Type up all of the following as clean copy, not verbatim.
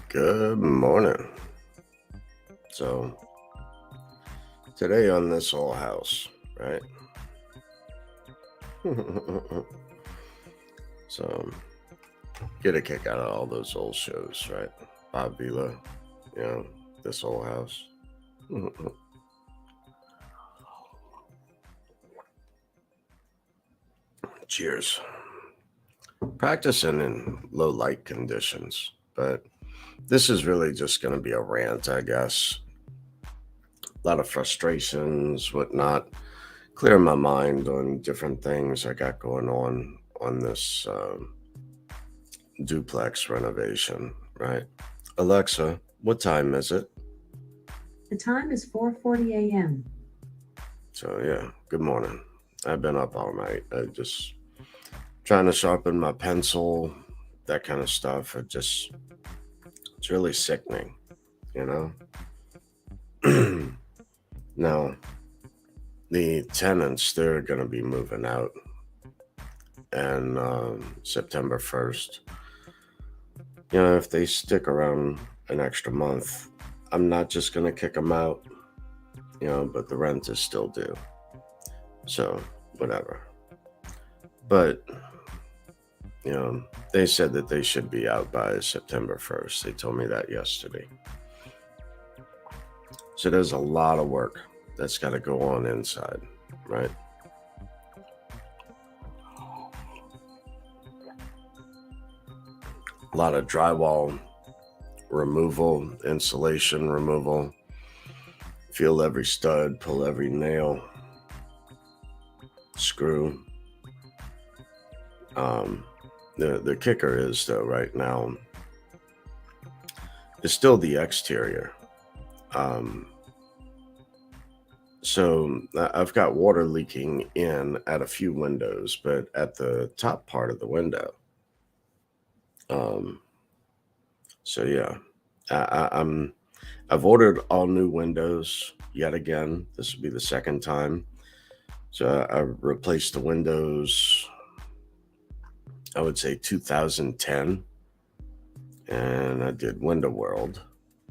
Good morning. So, today on this old house, right? So, get a kick out of all those old shows, right? Bob Vila, you know, this old house. Cheers. Practicing in low light conditions, but this is really just going to be a rant, I guess. A lot of frustrations, whatnot. Clear my mind on different things I got going on this duplex renovation, right? Alexa, what time is it? The time is 4:40 a.m. So yeah, good morning. I've been up all night. I just trying to sharpen my pencil, that kind of stuff. It's really sickening, you know. Now the tenants they're going to be moving out, and September 1st. If they stick around an extra month, I'm not just going to kick them out, but the rent is still due. So, whatever. But, they said that they should be out by September 1st. They told me that yesterday. So, there's a lot of work that's got to go on inside, right? A lot of drywall removal, insulation removal, feel every stud, pull every nail, screw. The kicker is though right now is still the exterior. So I've got water leaking in at a few windows, but at the top part of the window. Um, so yeah, I've ordered all new windows yet again. This will be the second time. So I replaced the windows, I would say 2010, and I did Window World.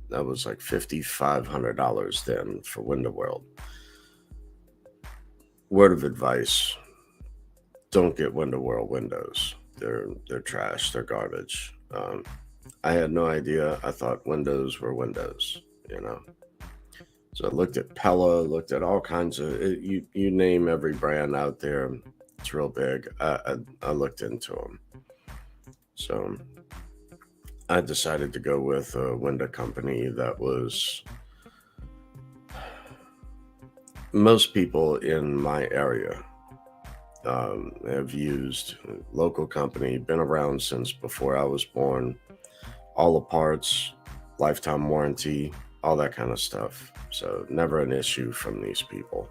That was like $5,500 then for Window World. Word of advice: don't get Window World windows. They're trash. They're garbage. I had no idea. I thought windows were windows. You know. So I looked at Pella, looked at all kinds of you name every brand out there. It's real big. I looked into them. So I decided to go with a window company that was most people in my area have used. Local company, been around since before I was born. All the parts, lifetime warranty, all that kind of stuff. So never an issue from these people.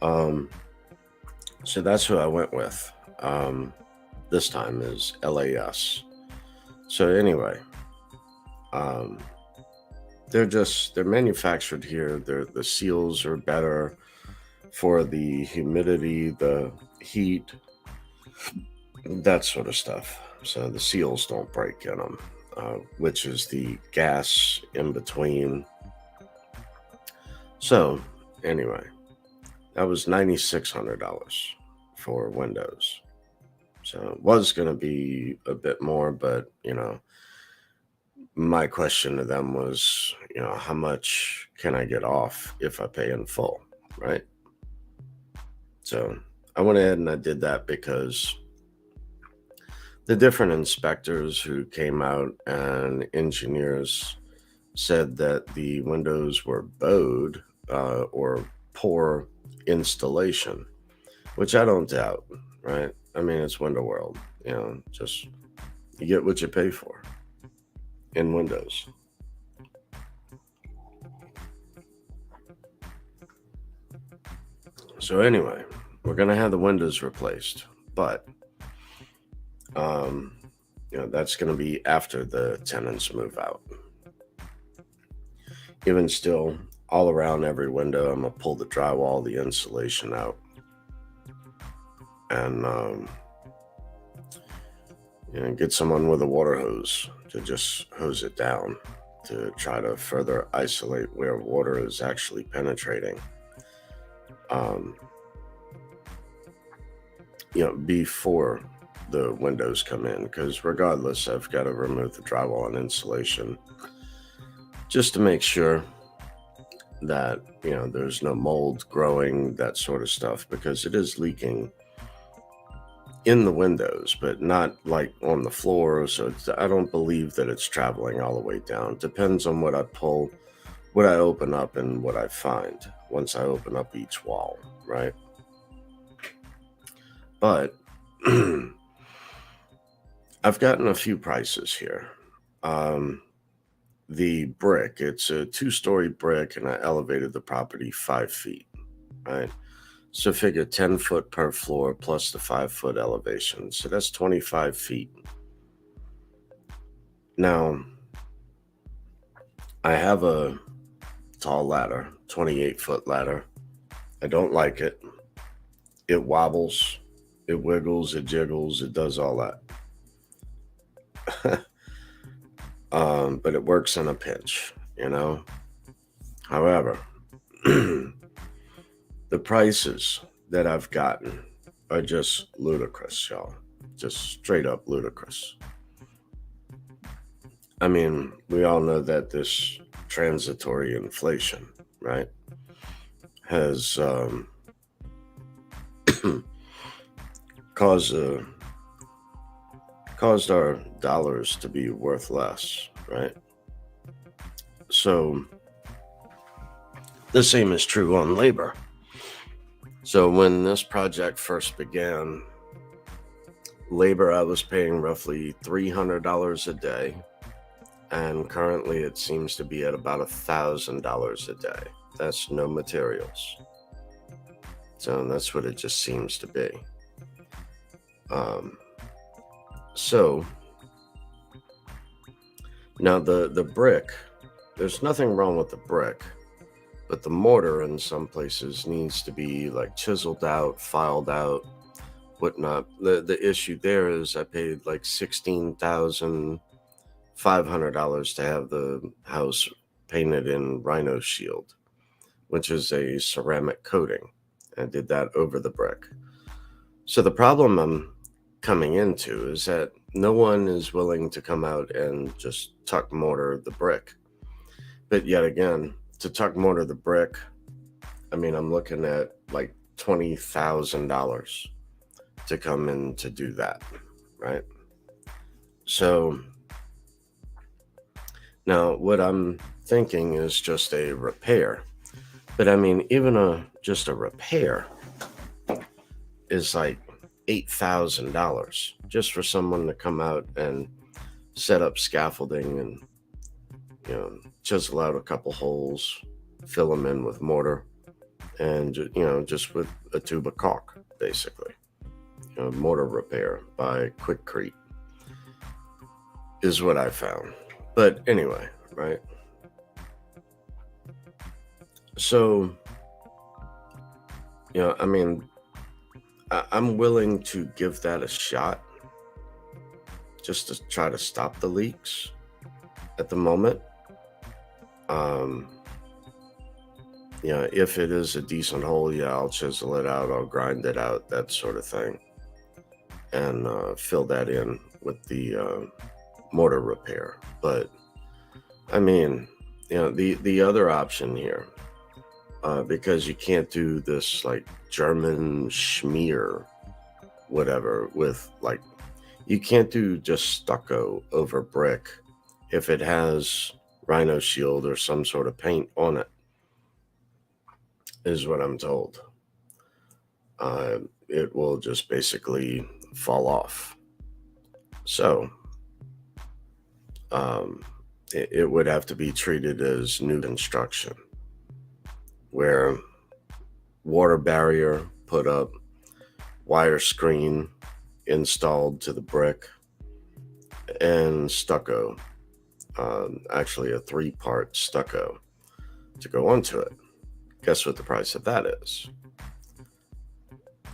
So that's who I went with. This time is LAS. So anyway, um, they're manufactured here. The seals are better for the humidity, the heat, that sort of stuff. So the seals don't break in them, which is the gas in between. So anyway, that was $9,600 for windows. So it was going to be a bit more, but my question to them was, how much can I get off if I pay in full, right? So I went ahead and I did that because the different inspectors who came out and engineers said that the windows were bowed or poor installation, which I don't doubt, right? I mean, it's Window World, just you get what you pay for in Windows. So anyway, we're gonna have the windows replaced, but um, that's gonna be after the tenants move out. Even still, all around every window, I'm gonna pull the drywall, the insulation out, and Get someone with a water hose to just hose it down to try to further isolate where water is actually penetrating. Before the windows come in, because regardless, I've got to remove the drywall and insulation just to make sure that there's no mold growing, that sort of stuff, because it is leaking in the windows, but not like on the floor. So I don't believe that it's traveling all the way down. Depends on what I pull, what I open up, and what I find once I open up each wall, right? But I've gotten a few prices here. The brick, it's a 2-story brick, and I elevated the property 5 feet, right? So figure 10 foot per floor plus the 5-foot elevation. So that's 25 feet. Now, I have a tall ladder, 28-foot ladder. I don't like it. It wobbles, it wiggles, it jiggles, it does all that. But it works in a pinch, However, the prices that I've gotten are just ludicrous, y'all. Just straight up ludicrous. I mean, we all know that this transitory inflation, right, has caused our dollars to be worth less, right? So the same is true on labor. So when this project first began, labor, I was paying roughly $300 a day, and currently it seems to be at about $1,000 a day. That's no materials. So that's what it just seems to be. So now the brick, there's nothing wrong with the brick, but the mortar in some places needs to be like chiseled out, filed out, whatnot. The issue there is I paid like $16,500 to have the house painted in Rhino Shield, which is a ceramic coating. I did that over the brick. So the problem I'm coming into is that no one is willing to come out and just tuck mortar the brick. But yet again, to tuck mortar the brick, I mean, I'm looking at like $20,000 to come in to do that, right? So now what I'm thinking is just a repair. But I mean, even just a repair is like $8,000 just for someone to come out and set up scaffolding and chisel out a couple holes, fill them in with mortar, and just with a tube of caulk, basically. Mortar repair by Quickcrete is what I found. But anyway, right? So, I mean, I'm willing to give that a shot just to try to stop the leaks at the moment. If it is a decent hole, I'll chisel it out, I'll grind it out, that sort of thing, and fill that in with the mortar repair. But I mean, the other option here, because you can't do this like German schmear, whatever, with like, you can't do just stucco over brick if it has Rhino Shield or some sort of paint on it, is what I'm told. It will just basically fall off. So it would have to be treated as new construction, where water barrier put up, wire screen installed to the brick, and stucco, actually a 3-part stucco to go onto it. Guess what the price of that is?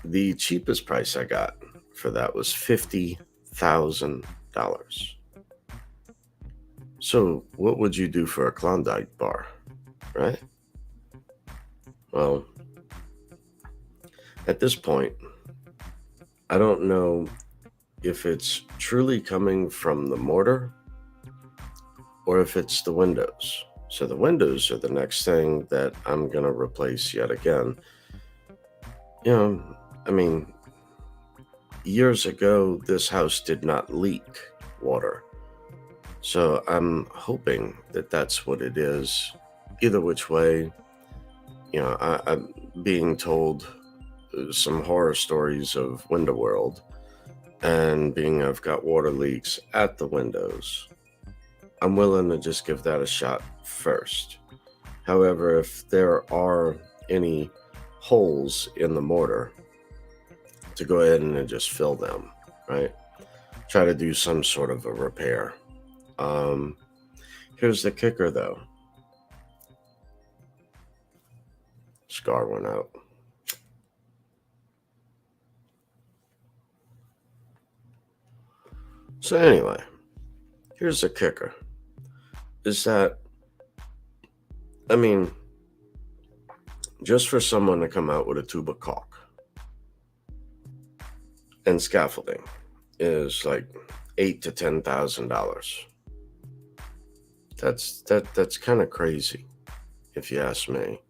The cheapest price I got for that was $50,000. $2,000. So, what would you do for a Klondike bar, right? Well, at this point, I don't know if it's truly coming from the mortar or if it's the windows. So, the windows are the next thing that I'm going to replace yet again. You know, I mean, years ago, this house did not leak water. So, I'm hoping that that's what it is. Either which way, I'm being told some horror stories of Window World, and being I've got water leaks at the windows, I'm willing to just give that a shot first. However, if there are any holes in the mortar, to go ahead and just fill them, right? Try to do some sort of a repair. Um, Here's the kicker though. Scar went out. So anyway, here's the kicker. Is that, I mean, just for someone to come out with a tube of caulk and scaffolding is like $8,000 to $10,000. That's kind of crazy, if you ask me.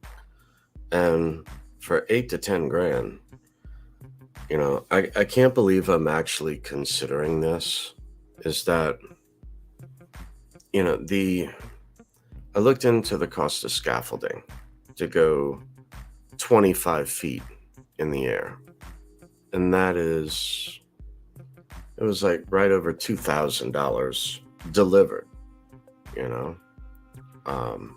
And for 8 to 10 grand, I can't believe I'm actually considering this. Is that I looked into the cost of scaffolding to go 25 feet in the air, and it was like right over $2,000 delivered. You know, um,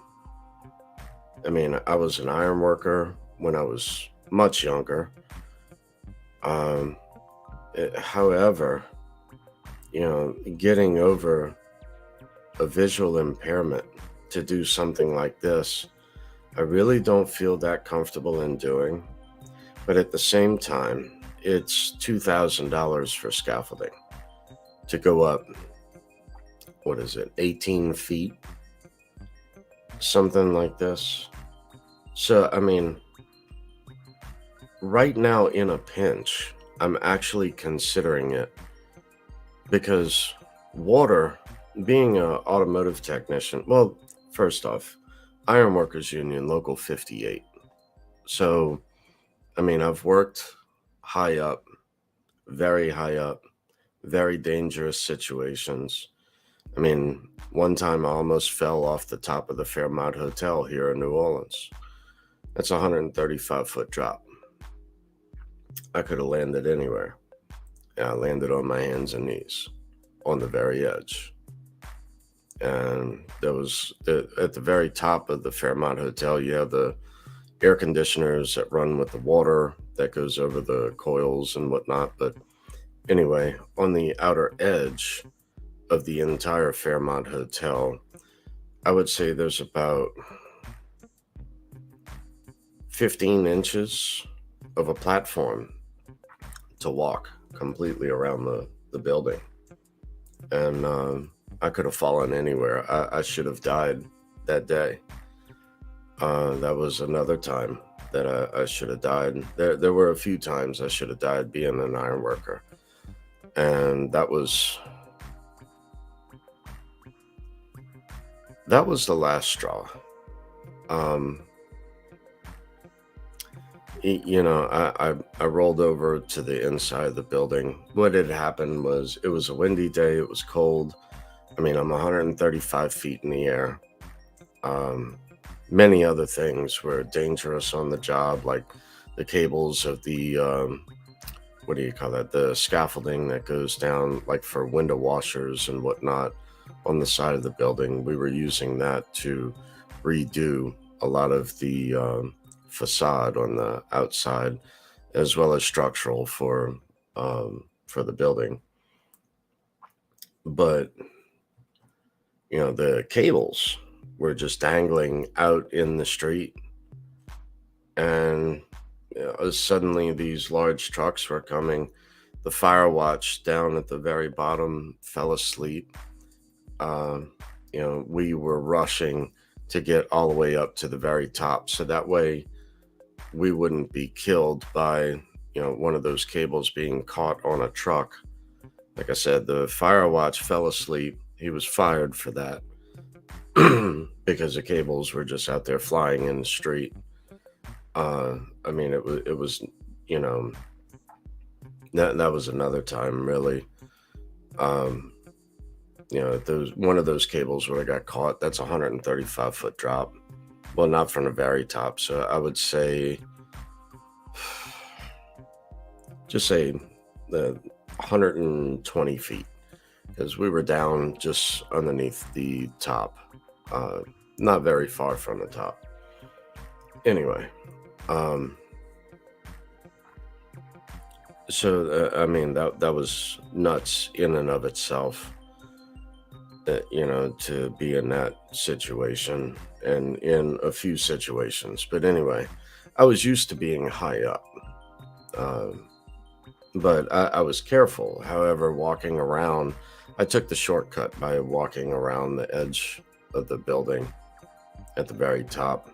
I mean, I was an iron worker when I was much younger. Um, However, getting over a visual impairment to do something like this, I really don't feel that comfortable in doing. But at the same time, it's $2,000 for scaffolding to go up, what is it, 18 feet? Something like this. So, I mean, right now in a pinch, I'm actually considering it because water, being an automotive technician, well, first off, Ironworkers Union, Local 58. So, I mean, I've worked high up, very high up, very dangerous situations. I mean, one time I almost fell off the top of the Fairmont Hotel here in New Orleans. That's a 135-foot drop. I could have landed anywhere. And I landed on my hands and knees on the very edge. And there was, at the very top of the Fairmont Hotel, you have the air conditioners that run with the water that goes over the coils and whatnot. But anyway, on the outer edge of the entire Fairmont Hotel, I would say there's about 15 inches of a platform to walk completely around the building. And I could have fallen anywhere. I should have died that day. That was another time that I should have died. There were a few times I should have died being an iron worker. And that was the last straw. I rolled over to the inside of the building. What had happened was it was a windy day. It was cold. I mean, I'm 135 feet in the air. Many other things were dangerous on the job, like the cables of the, what do you call that? The scaffolding that goes down, like for window washers and whatnot on the side of the building. We were using that to redo a lot of the facade on the outside, as well as structural for the building. But the cables were just dangling out in the street, and suddenly these large trucks were coming. the fire watch down at the very bottom fell asleep. We were rushing to get all the way up to the very top, so that way we wouldn't be killed by one of those cables being caught on a truck. Like I said, the fire watch fell asleep. He was fired for that because the cables were just out there flying in the street. It was that was another time, really. One of those cables where I got caught, that's a 135-foot drop. Well, not from the very top. So I would say, just say the 120 feet, because we were down just underneath the top, not very far from the top. Anyway, that was nuts in and of itself. To be in that situation and in a few situations. But anyway, I was used to being high up, but I was careful. However, walking around, I took the shortcut by walking around the edge of the building at the very top.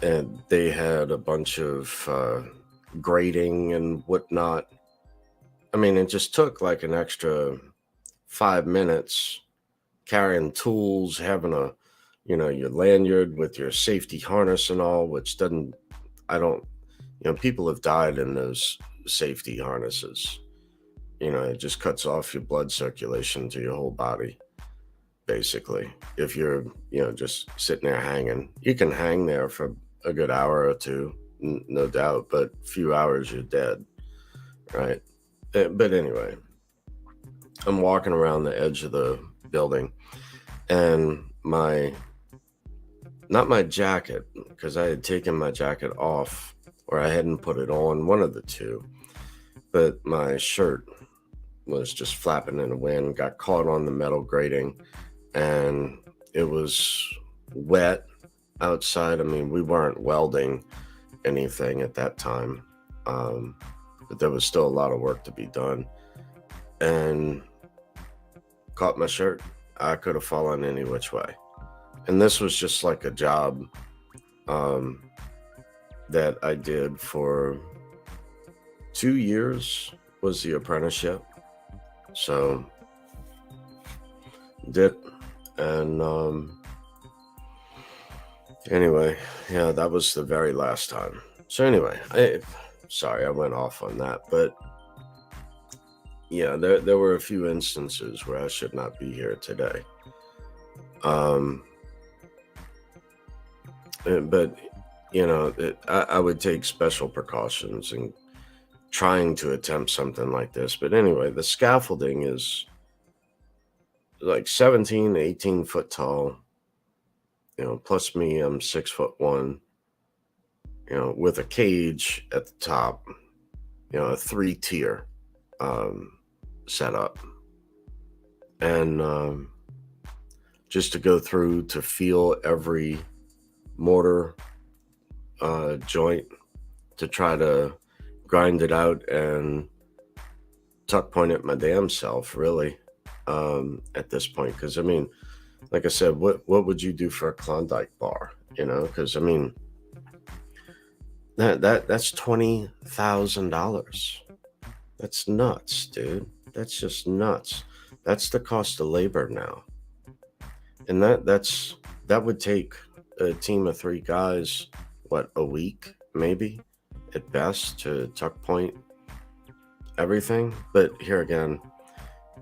And they had a bunch of grading and whatnot. It just took like an extra 5 minutes carrying tools, having your lanyard with your safety harness and all, which people have died in those safety harnesses. It just cuts off your blood circulation to your whole body, basically. If you're, just sitting there hanging, you can hang there for a good hour or two, no doubt, but a few hours, you're dead, right? But anyway, I'm walking around the edge of the building, and not my jacket, because I had taken my jacket off, or I hadn't put it on, one of the two, but my shirt was just flapping in the wind, got caught on the metal grating, and it was wet outside. We weren't welding anything at that time, but there was still a lot of work to be done, and caught my shirt. I could have fallen any which way. And this was just like a job that I did for 2 years, was the apprenticeship. So did. And anyway, yeah, that was the very last time. So anyway, sorry I went off on that, but yeah, there were a few instances where I should not be here today. But I would take special precautions in trying to attempt something like this. But anyway, the scaffolding is like 17, 18 foot tall, plus me, I'm 6'1", with a cage at the top, a 3-tier setup. And just to go through to feel every mortar joint to try to grind it out and tuck point it my damn self, really, at this point. Because like I said, what would you do for a Klondike bar? Because that's $20,000. That's nuts, dude. That's just nuts. That's the cost of labor now. And that would take a team of 3 guys, a week, maybe, at best, to tuck point everything. But here again,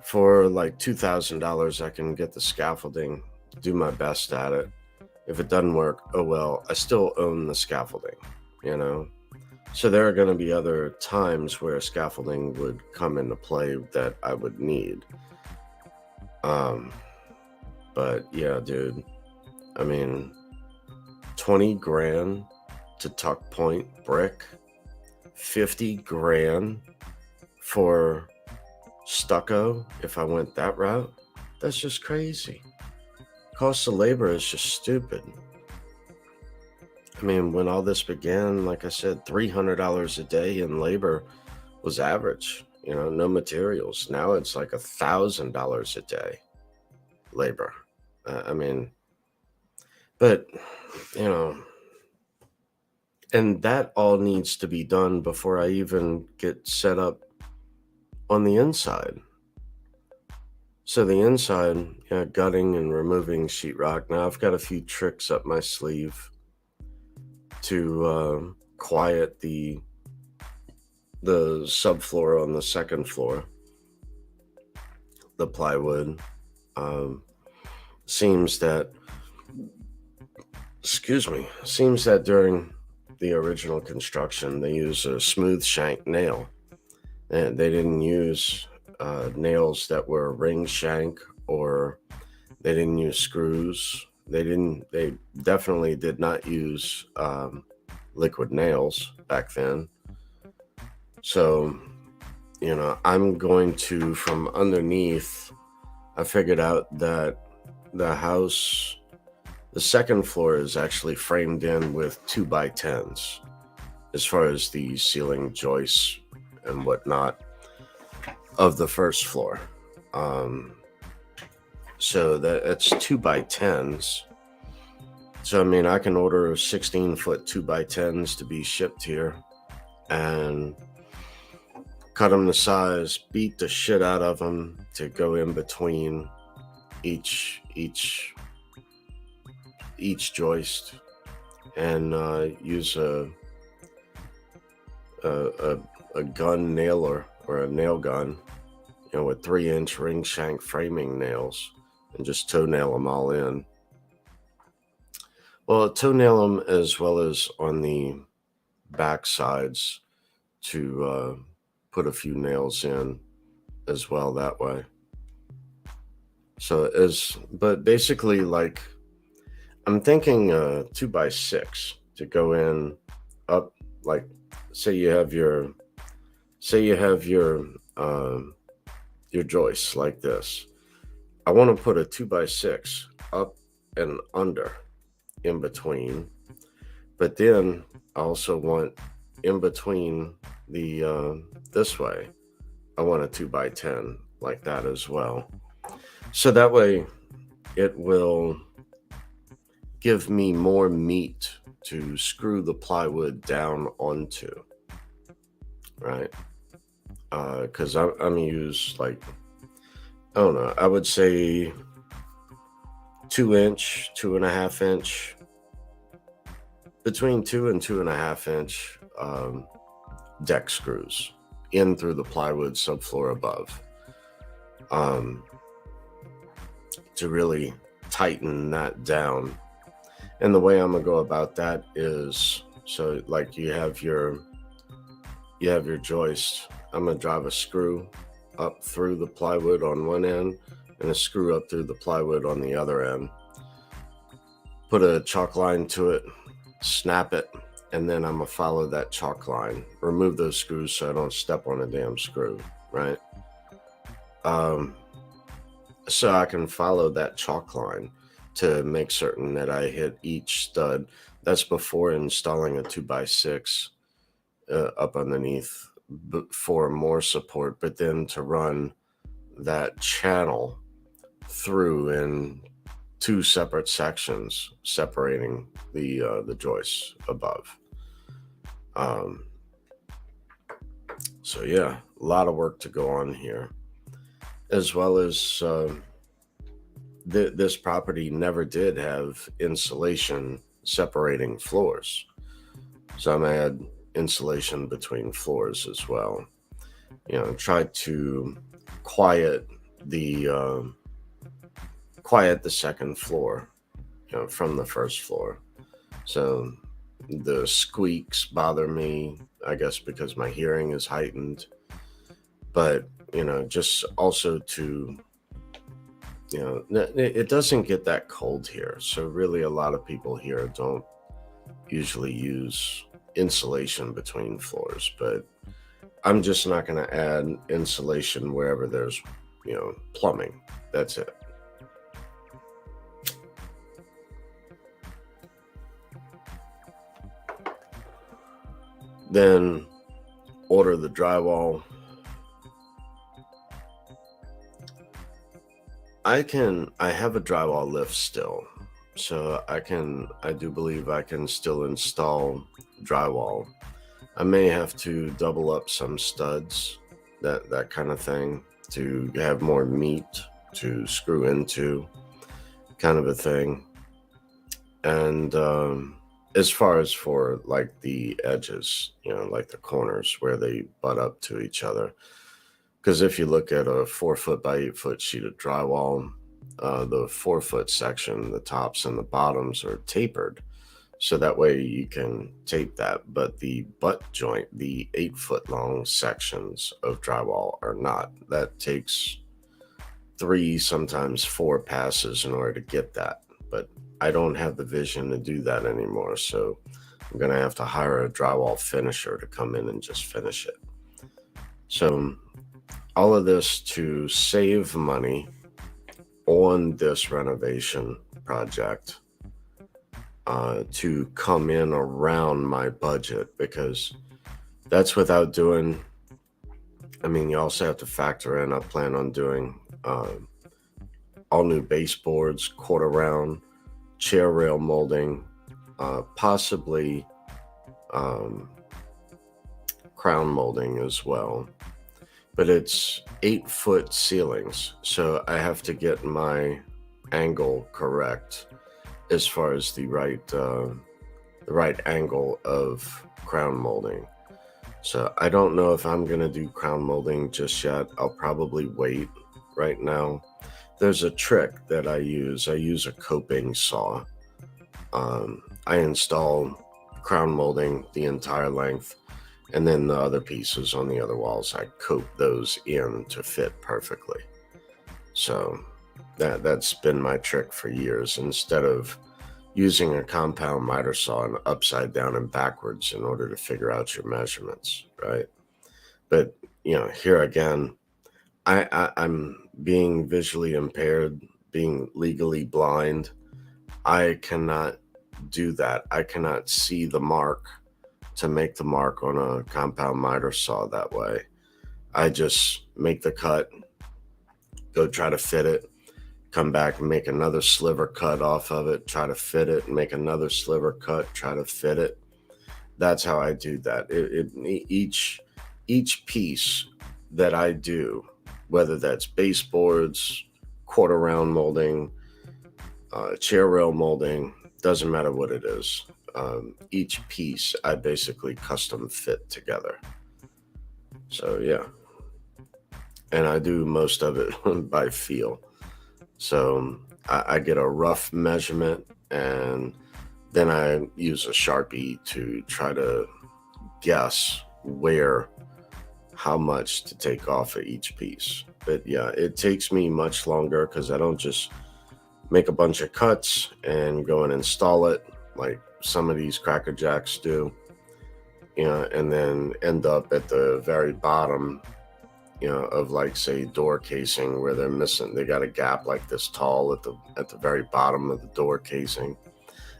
for like $2,000, I can get the scaffolding, do my best at it. If it doesn't work, oh well, I still own the scaffolding, So there are going to be other times where scaffolding would come into play that I would need. But yeah, dude, 20 grand to tuck point brick, 50 grand for stucco. If I went that route, that's just crazy. Cost of labor is just stupid. When all this began, like I said, $300 a day in labor was average. no materials. Now it's like $1,000 a day labor. I mean, but you know, and that all needs to be done before I even get set up on the inside. So the inside, gutting and removing sheetrock. Now I've got a few tricks up my sleeve to quiet the subfloor on the second floor. The plywood seems that during the original construction they use a smooth shank nail, and they didn't use nails that were ring shank, or they didn't use screws. They definitely did not use liquid nails back then. So, I'm going to, from underneath, I figured out that the second floor is actually framed in with 2x10s as far as the ceiling joists and whatnot of the first floor. So that's 2x10s. So, I mean, I can order 16-foot 2x10s to be shipped here and cut them to size, beat the shit out of them to go in between each joist, and use a gun nailer or a nail gun, with 3-inch ring shank framing nails, and just toenail them all in. Well, toenail them as well as on the back sides to put a few nails in as well that way. So but basically, like, I'm thinking 2x6 to go in up, like, say you have your joists like this. I want to put a 2x6 up and under in between, but then I also want in between the this way, I want a 2x10 like that as well. So that way it will give me more meat to screw the plywood down onto, right? Because I'm use, like, I don't know, I would say 2-inch, 2.5-inch, between 2 and 2.5-inch deck screws in through the plywood subfloor above, to really tighten that down. And the way I'm gonna go about that is, so like you have your joist. I'm gonna drive a screw up through the plywood on one end and a screw up through the plywood on the other end. Put a chalk line to it, snap it, and then I'm gonna follow that chalk line. Remove those screws so I don't step on a damn screw, right? So I can follow that chalk line to make certain that I hit each stud. That's before installing a 2x6 up underneath for more support, but then to run that channel through in 2 separate sections, separating the joists above. So yeah, a lot of work to go on here, as well as this property never did have insulation separating floors, so I'm gonna add insulation between floors as well. Try to quiet the second floor, from the first floor. So the squeaks bother me, I guess, because my hearing is heightened. But just also to, it doesn't get that cold here. So really, a lot of people here don't usually use insulation between floors, but I'm just not going to add insulation wherever there's, plumbing. That's it. Then order the drywall I have a drywall lift still. So I do believe I can still install drywall. I may have to double up some studs, that kind of thing, to have more meat to screw into, kind of a thing. And as far as for like the edges, like the corners where they butt up to each other, because if you look at a 4 foot by 8 foot sheet of drywall, the 4 foot section, the tops and the bottoms are tapered. So that way you can tape that. But the butt joint, the 8 foot long sections of drywall are not. That takes 3, sometimes 4 passes in order to get that. But I don't have the vision to do that anymore. So I'm going to have to hire a drywall finisher to come in and just finish it. So all of this to save money on this renovation project, to come in around my budget, because that's without doing, you also have to factor in, I plan on doing all new baseboards, quarter round, chair rail molding, possibly crown molding as well. But it's 8 foot ceilings, so I have to get my angle correct as far as the right angle of crown molding. So I don't know if I'm gonna do crown molding just yet. I'll probably wait right now. There's a trick that I use. I use a coping saw. I install crown molding the entire length, and then the other pieces on the other walls, I coat those in to fit perfectly. So that's been my trick for years, instead of using a compound miter saw and upside down and backwards in order to figure out your measurements, right? But here again, I'm being visually impaired, being legally blind. I cannot do that. I cannot see the mark to make the mark on a compound miter saw that way. I just make the cut, go try to fit it, come back and make another sliver cut off of it, try to fit it, and make another sliver cut, try to fit it. That's how I do that. Each piece that I do, whether that's baseboards, quarter round molding, chair rail molding, doesn't matter what it is. Each piece I basically custom fit together. So yeah, and I do most of it by feel. So I get a rough measurement, and then I use a Sharpie to try to guess how much to take off of each piece. But yeah, it takes me much longer because I don't just make a bunch of cuts and go and install it like some of these Cracker Jacks do, and then end up at the very bottom, of like, say, door casing, where they got a gap like this tall at the very bottom of the door casing.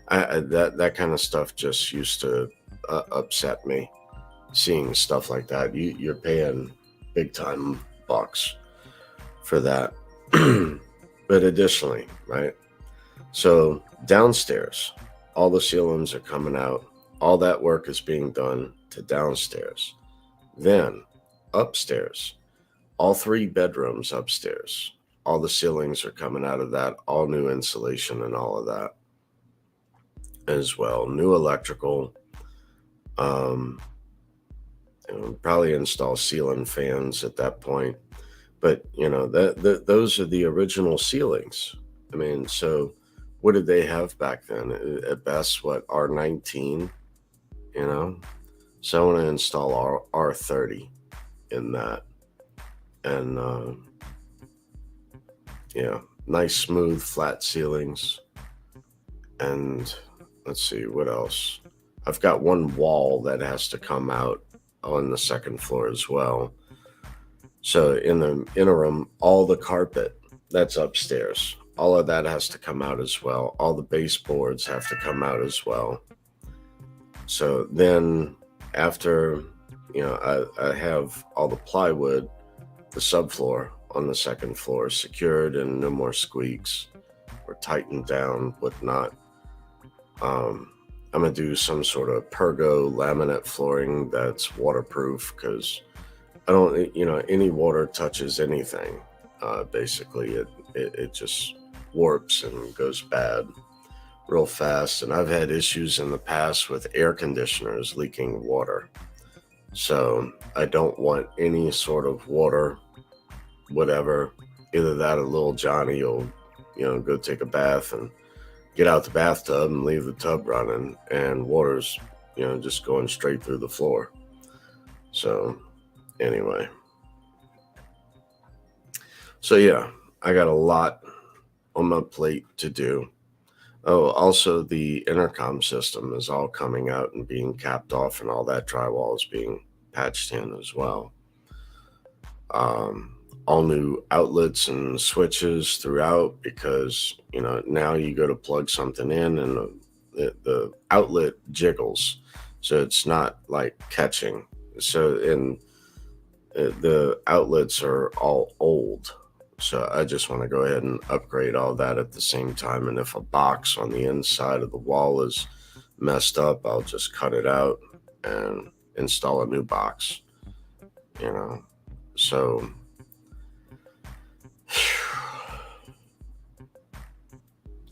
That kind of stuff just used to upset me, seeing stuff like that. You're paying big time bucks for that. But additionally, right? So downstairs, all the ceilings are coming out. All that work is being done to downstairs. Then upstairs, all 3 bedrooms upstairs, all the ceilings are coming out of that, all new insulation and all of that as well. New electrical. Probably install ceiling fans at that point. But those are the original ceilings. So what did they have back then? At best, what, R19? So I want to install R30 in that. And nice smooth flat ceilings. And let's see, what else? I've got one wall that has to come out on the second floor as well. So in the interim, all the carpet that's upstairs, all of that has to come out as well. All the baseboards have to come out as well. So then after, I have all the plywood, the subfloor, on the second floor, secured and no more squeaks or tightened down, whatnot. I'm gonna do some sort of pergo laminate flooring that's waterproof, because I don't, any water touches anything. Basically, it just warps and goes bad real fast. And I've had issues in the past with air conditioners leaking water. So I don't want any sort of water, whatever. Either that or little Johnny will, go take a bath and get out the bathtub and leave the tub running, and water's, just going straight through the floor. So anyway. So yeah, I got a lot on my plate to do. Oh, also the intercom system is all coming out and being capped off, and all that drywall is being patched in as well. All new outlets and switches throughout, because now you go to plug something in and the outlet jiggles, so it's not like catching. So the outlets are all old. So I just want to go ahead and upgrade all that at the same time. And if a box on the inside of the wall is messed up, I'll just cut it out and install a new box. So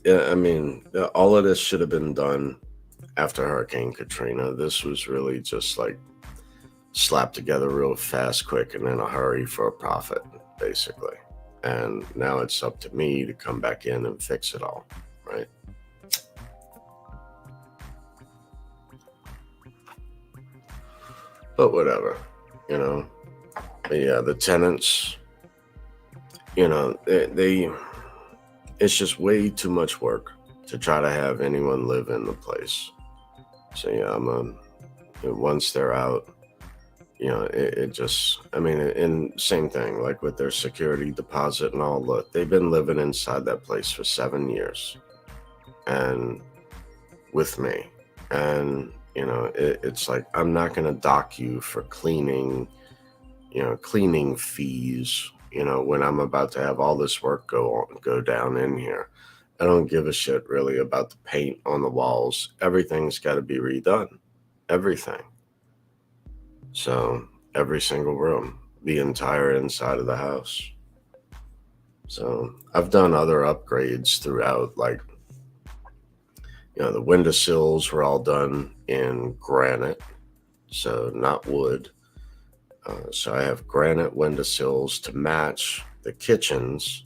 yeah, I mean, all of this should have been done after Hurricane Katrina. This was really just like slapped together real fast, quick, and in a hurry for a profit, basically. And now it's up to me to come back in and fix it all, right? But whatever, But yeah, the tenants, they it's just way too much work to try to have anyone live in the place. So yeah, once they're out, it just, and same thing, like with their security deposit and all, look, they've been living inside that place for 7 years and with me. And, it's like, I'm not going to dock you for cleaning fees, when I'm about to have all this work go down in here. I don't give a shit really about the paint on the walls. Everything's got to be redone. Everything. So every single room, the entire inside of the house. So I've done other upgrades throughout, like, the windowsills were all done in granite, so not wood. So I have granite windowsills to match the kitchens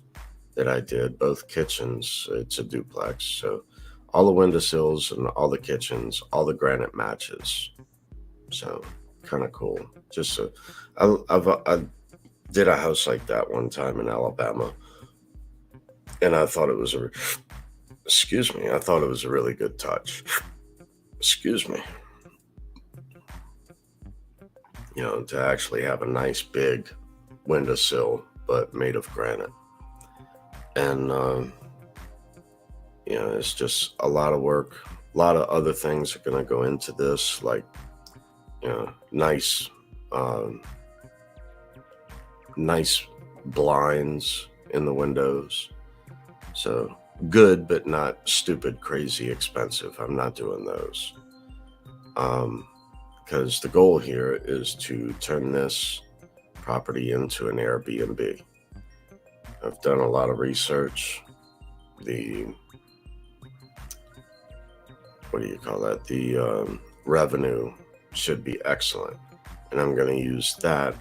that I did, both kitchens. It's a duplex. So all the windowsills and all the kitchens, all the granite matches. So kind of cool. Just I did a house like that one time in Alabama, and I thought it was I thought it was a really good touch. Excuse me. To actually have a nice big windowsill, but made of granite. And it's just a lot of work. A lot of other things are going to go into this, like nice nice blinds in the windows. So good, but not stupid, crazy expensive. I'm not doing those. Because the goal here is to turn this property into an Airbnb. I've done a lot of research. The revenue should be excellent. And I'm going to use that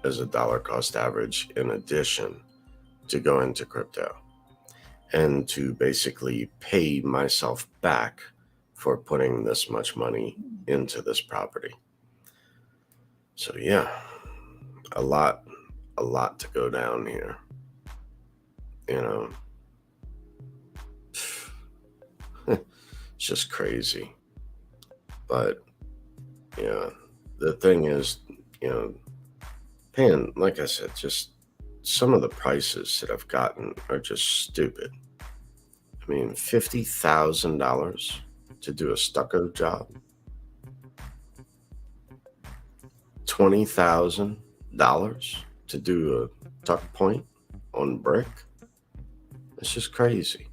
as a dollar cost average in addition to go into crypto, and to basically pay myself back for putting this much money into this property. So yeah, a lot to go down here. It's just crazy. But yeah, the thing is, paying, like I said, just some of the prices that I've gotten are just stupid. $50,000 to do a stucco job, $20,000 to do a tuck point on brick. It's just crazy.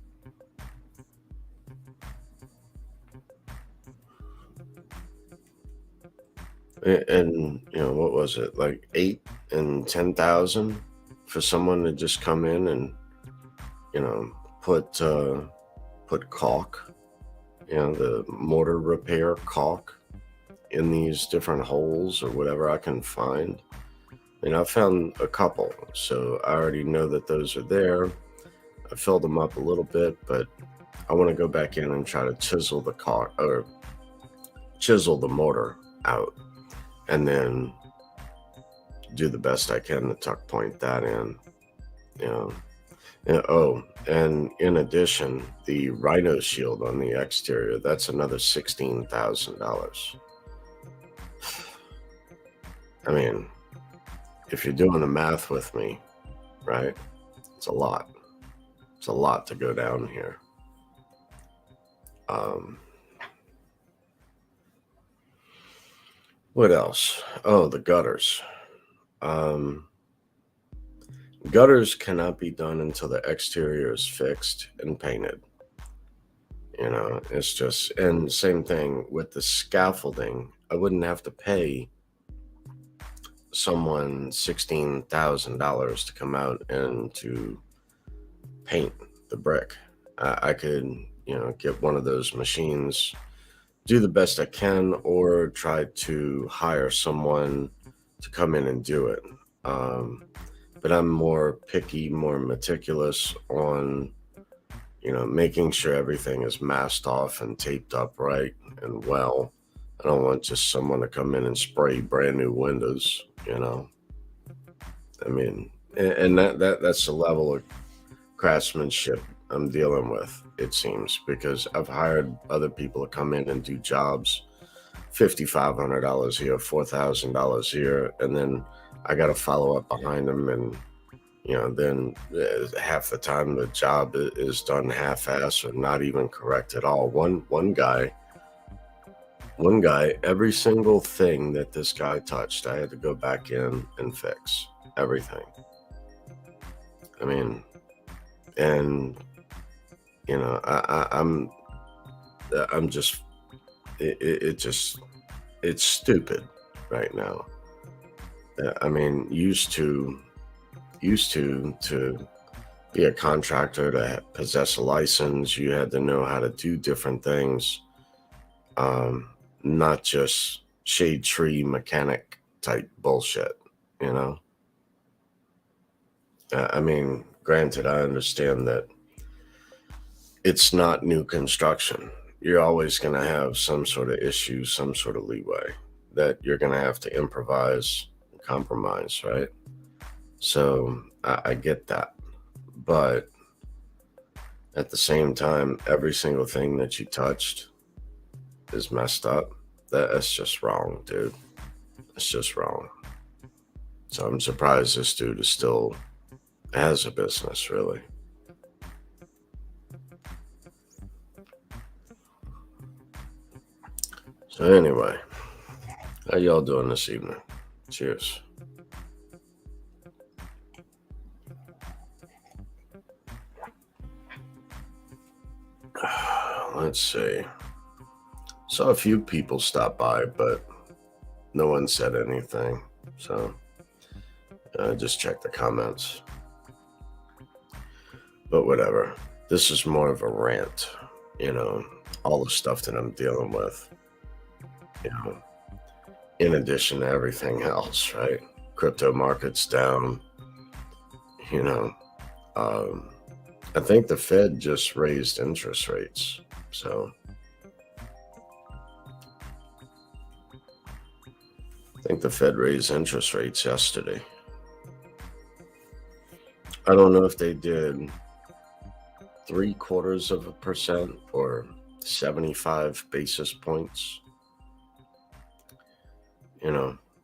And what was it, like 8 and 10,000 for someone to just come in and you know put caulk, the mortar repair caulk in these different holes or whatever I can find. I found a couple, so I already know that those are there. I filled them up a little bit, but I want to go back in and try to chisel the caulk or chisel the mortar out, and then do the best I can to tuck point that in. You know. And in addition, the Rhino shield on the exterior, that's another $16,000. I mean, if you're doing the math with me, right? It's a lot. It's a lot to go down here. What else? Oh, the gutters. Gutters cannot be done until the exterior is fixed and painted. It's just, and same thing with the scaffolding. I wouldn't have to pay someone $16,000 to come out and to paint the brick. I could, get one of those machines, do the best I can, or try to hire someone to come in and do it. But I'm more picky, more meticulous on, making sure everything is masked off and taped up right and well. I don't want just someone to come in and spray brand new windows, I mean, and that's the level of craftsmanship I'm dealing with, it seems, because I've hired other people to come in and do jobs, $5,500 here, $4,000 here, and then I got to follow up behind them, and then half the time the job is done half-ass or not even correct at all. One guy, every single thing that this guy touched, I had to go back in and fix everything. I mean, and I'm just, it's stupid right now. I mean, used to be a contractor, to possess a license, you had to know how to do different things, not just shade tree mechanic type bullshit. I mean, granted, I understand that it's not new construction. You're always going to have some sort of issue, some sort of leeway that you're going to have to improvise, compromise, right? So I get that. But at the same time, every single thing that you touched is messed up. That's just wrong, dude. It's just wrong. So I'm surprised this dude is still has a business, really. So anyway, how y'all doing this evening? Cheers. Let's see. Saw a few people stop by, but no one said anything. So just check the comments. But whatever. This is more of a rant, all the stuff that I'm dealing with, in addition to everything else, right? Crypto market's down, I think the Fed just raised interest rates. So I think the Fed raised interest rates yesterday. I don't know if they did 0.75% or 75 basis points.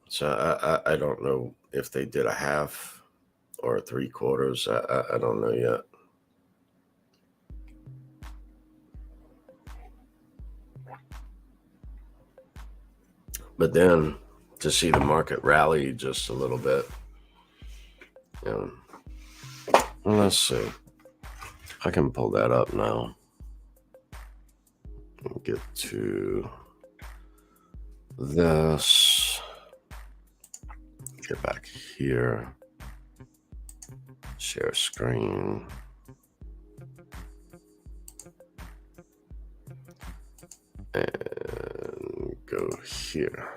So I don't know if they did a half or 3/4. I don't know yet. But then to see the market rally just a little bit, Let's see. I can pull that up now. Get to this. Get back here. Share screen. And go here.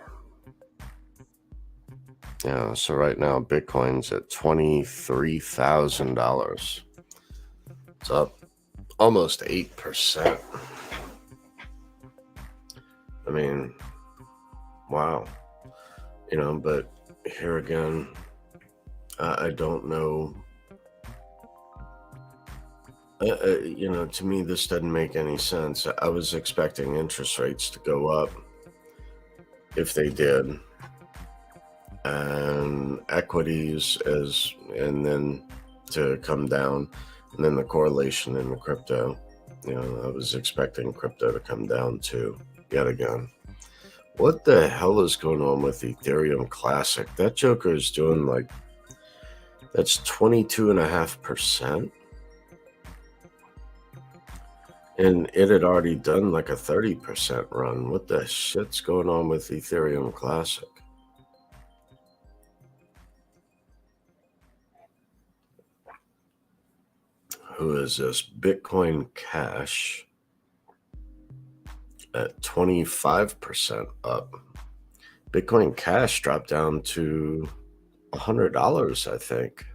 Yeah, so right now Bitcoin's at $23,000. It's up almost 8%. I mean, wow. But here again, I don't know. To me, this doesn't make any sense. I was expecting interest rates to go up if they did, and equities and then to come down, and then the correlation in the crypto. I was expecting crypto to come down too, yet again. What the hell is going on with Ethereum Classic? That joker is doing that's 22.5%. And it had already done like a 30% run. What the shit's going on with Ethereum Classic? Who is this? Bitcoin Cash at 25% up. Bitcoin Cash dropped down to $100, I think,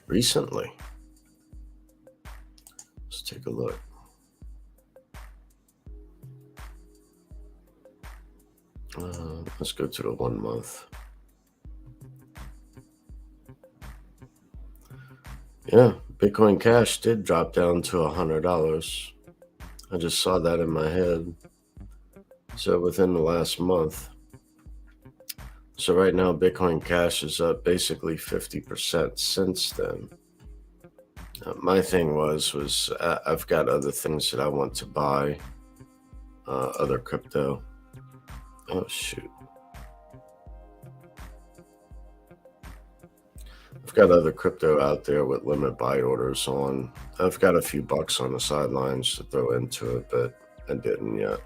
recently. Let's take a look. Let's go to the 1 month. Yeah, Bitcoin Cash did drop down to $100. I just saw that in my head. So within the last month. So right now, Bitcoin Cash is up basically 50% since then. My thing was I've got other things that I want to buy, other crypto. Oh, shoot. I've got other crypto out there with limit buy orders on. I've got a few bucks on the sidelines to throw into it, but I didn't yet.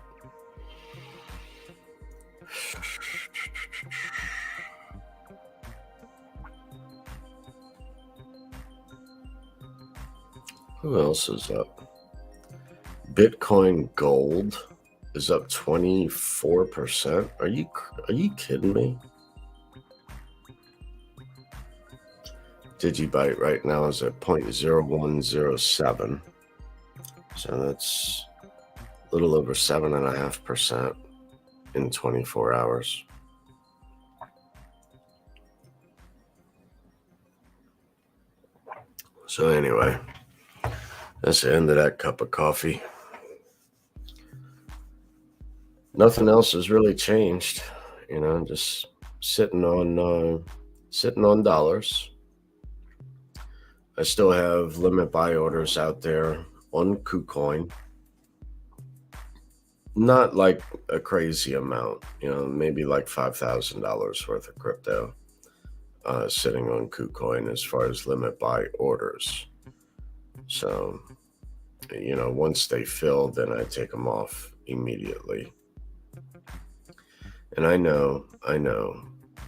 Who else is up? Bitcoin Gold is up 24%. Are you kidding me? Digibyte right now is at 0.0107. So that's a little over 7.5% in 24 hours. So anyway, that's the end of that cup of coffee. Nothing else has really changed, just sitting on dollars. I still have limit buy orders out there on KuCoin. Not like a crazy amount, maybe like $5,000 worth of crypto sitting on KuCoin as far as limit buy orders. So, once they fill, then I take them off immediately. And I know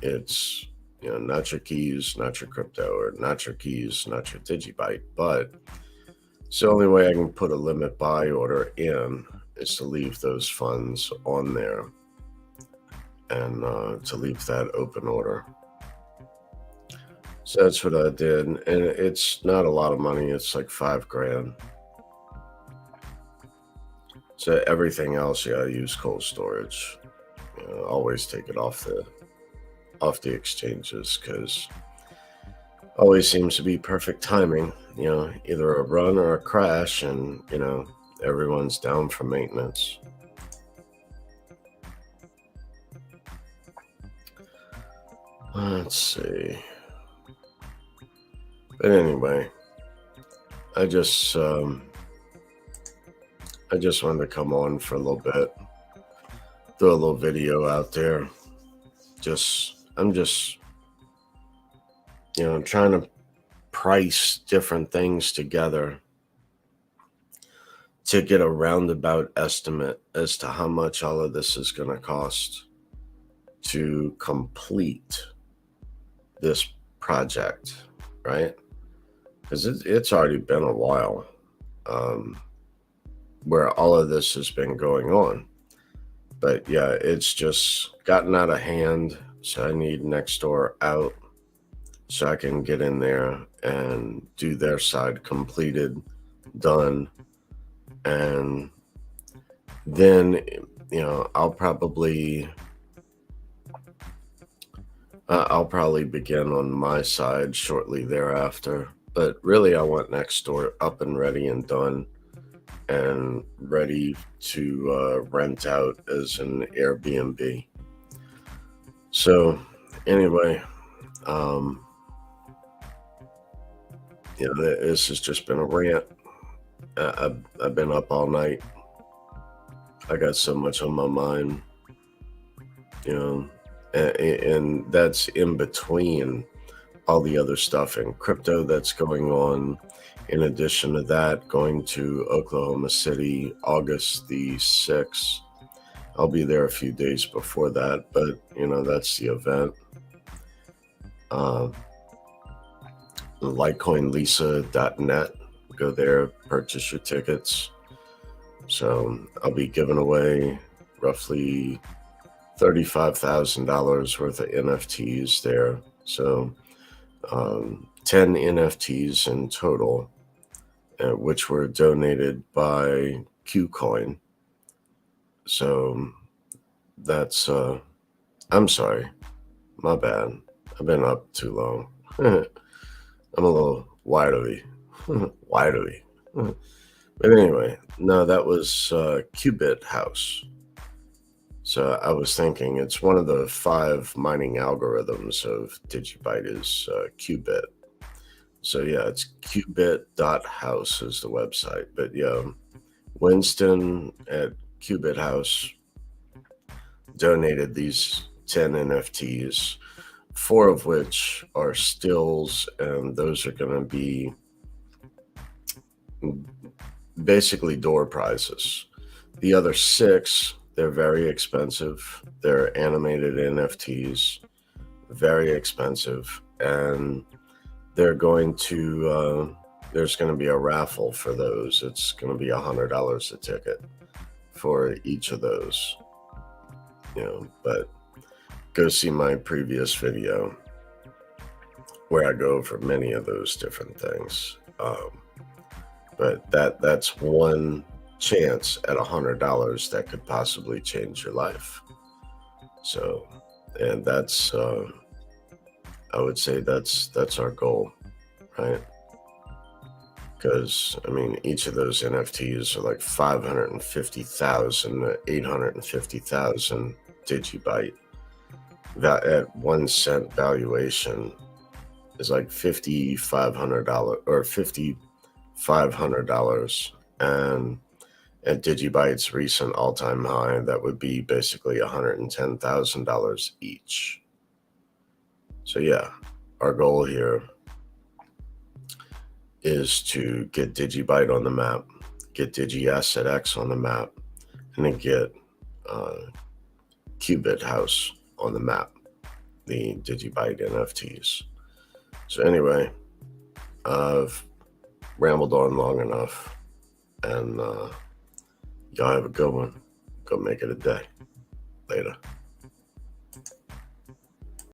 it's, not your keys, not your crypto, or not your keys, not your Digibyte, but it's the only way I can put a limit buy order in is to leave those funds on there and to leave that open order. So that's what I did. And it's not a lot of money. It's like $5,000. So everything else, I use cold storage. Always take it off the exchanges because always seems to be perfect timing. Either a run or a crash, and everyone's down for maintenance. Let's see. But anyway, I just wanted to come on for a little bit, throw a little video out there. I'm just I'm trying to price different things together to get a roundabout estimate as to how much all of this is going to cost to complete this project, right? Because it's already been a while where all of this has been going on. But yeah, it's just gotten out of hand. So I need next door out so I can get in there and do their side completed, done. And then, I'll probably begin on my side shortly thereafter. But really, I want next door up and ready and done and ready to rent out as an Airbnb. So anyway, this has just been a rant. I've been up all night. I got so much on my mind, and that's in between all the other stuff in crypto that's going on. In addition to that, going to Oklahoma City August the 6th. I'll be there a few days before that, but that's the event. LitecoinLisa.net. Go there, purchase your tickets. So I'll be giving away roughly $35,000 worth of NFTs there. So 10 NFTs in total, which were donated by Qcoin. So that's, I'm sorry, my bad. I've been up too long. I'm a little widery. Widery. But anyway, no, that was Qubit House. So I was thinking it's one of the 5 mining algorithms of Digibyte is Qubit. So yeah, it's qubit.house is the website. But yeah, Winston at Qubit House donated these 10 NFTs, 4 of which are stills, and those are going to be basically door prizes. The other 6, they're very expensive. They're animated NFTs, very expensive, and they're going to there's going to be a raffle for those. It's going to be $100 a ticket for each of those. But go see my previous video where I go over many of those different things. But that's one chance at $100 that could possibly change your life. So, and that's I would say that's our goal, right? Because each of those NFTs are like 550,000 to 850,000 Digibyte. That at 1 cent valuation is like $5,500 or $5,500, and at Digibyte's recent all-time high, that would be basically $110,000 each. So yeah, our goal here is to get Digibyte on the map, get DigiAssetX on the map, and then get Qubit House on the map, the Digibyte NFTs. So anyway, I've rambled on long enough, and y'all have a good one. Go make it a day. Later.